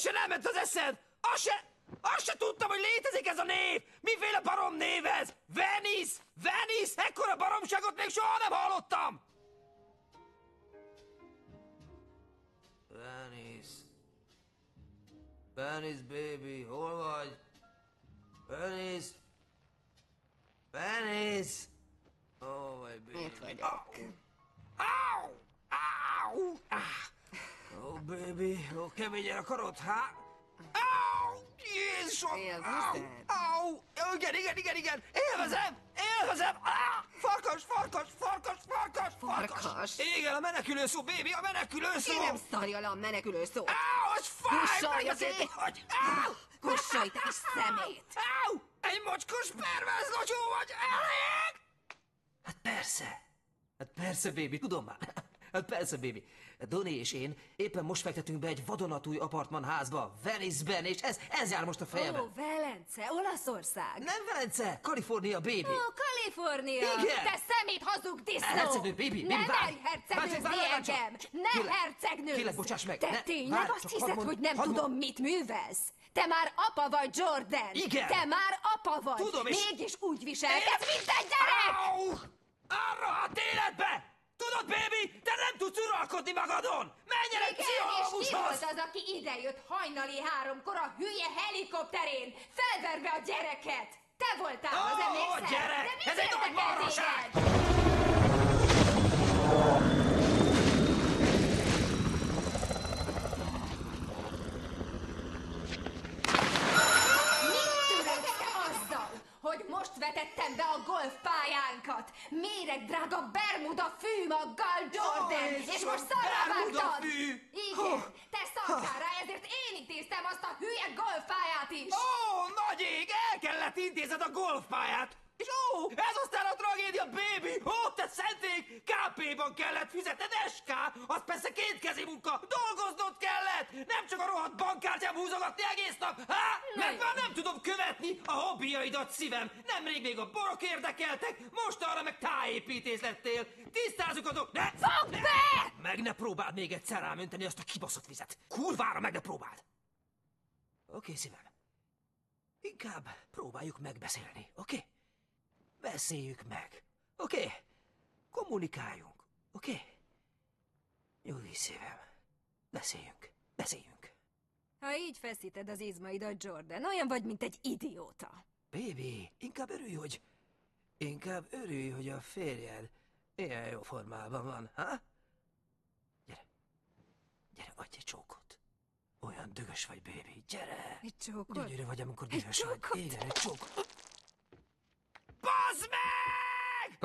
teljesen elment az eszed! Azt se tudtam, hogy létezik ez a név! Miféle barom név ez? Venice! Venice! Ekkora baromságot még soha nem hallottam! Venice... Venice, baby, hol vagy? Venice... Venice... Oh, my baby... Itt vagyok. Au! Au! Oh, baby, oh, keményen akarod, hát? Au! Jézusom! Élvezed? Au! Igen! Élvezem! Farkas! Igen, a menekülő szó, baby, a menekülő szó! Kérem, szarja le a menekülő szót! Au, az fáj! Kussolj az Megbeszéltük, ég! hogy... Kussolj, te kis szemét! Au! Egy mocskos pervers locsó vagy! Elég! Hát persze, baby, tudom már. Hát persze, baby. Donnie és én éppen most fektetünk be egy vadonatúj apartmanházba, Venice-ben, és ez jár most a fejemben. Ó, Velence, Olaszország! Nem Velence, Kalifornia, baby. Ó, Kalifornia! Igen. Te szemét hazug disznó! Hercegnő, baby, Ne várj. merj hercegnőzni engem! Ne hercegnőzz! Kérlek, bocsáss meg. Te tényleg azt hiszed, hogy nem tudom, mit művelsz? Te már apa vagy, Jordan! Igen. Te már apa vagy! Tudom, és... Mégis úgy viselkedsz, mint egy gyerek! Au! Arra hát életbe! Tudod, baby, te nem tudsz uralkodni magadon! Menj el egy Igen, és ki pszichológushoz! volt az, aki idejött hajnali 3-kor a hülye helikopterén, felverve a gyereket? Te voltál, az emlékszel? gyerek! De mit Ez egy nagy érdekel marhaság! téged? Hogy most vetettem be a golfpályánkat. Méregdrága Bermuda fűmaggal, Jordan, és most szarra vágtad. Igen, te szartál rá, ezért én intéztem azt a hülye golfpályát is. Ó, nagy ég, el kellett intézed a golfpályát. És ez aztán a tragédia, baby! Te szenték! KP-ban kellett fizetned, SK! Az persze kétkezi munka! Dolgoznod kellett! Nem csak a rohadt bankkártyám húzogatni egész nap! Mert már nem tudom követni a hobbiaidat, szívem! Nemrég még a borok érdekeltek, most arra meg tájépítész lettél! Tisztázzuk a Fogd be! Meg ne próbáld még egyszer rám önteni azt a kibaszott vizet! Kurvára meg ne próbáld! Oké, szívem. Inkább próbáljuk megbeszélni, oké? Beszéljük meg, oké? Kommunikáljunk, oké? Nyugodj, szívem. Beszéljünk. Ha így feszíted az izmaidat, Jordan, olyan vagy, mint egy idióta. Baby, inkább örülj, hogy a férjed ilyen jó formában van, ha? Gyere, adj egy csókot. Olyan dühös vagy, baby, gyere. Egy csókot? Gyönyörű vagy, amikor Egy dühös vagy. csókot? Igen, egy csókot. Bazd meg!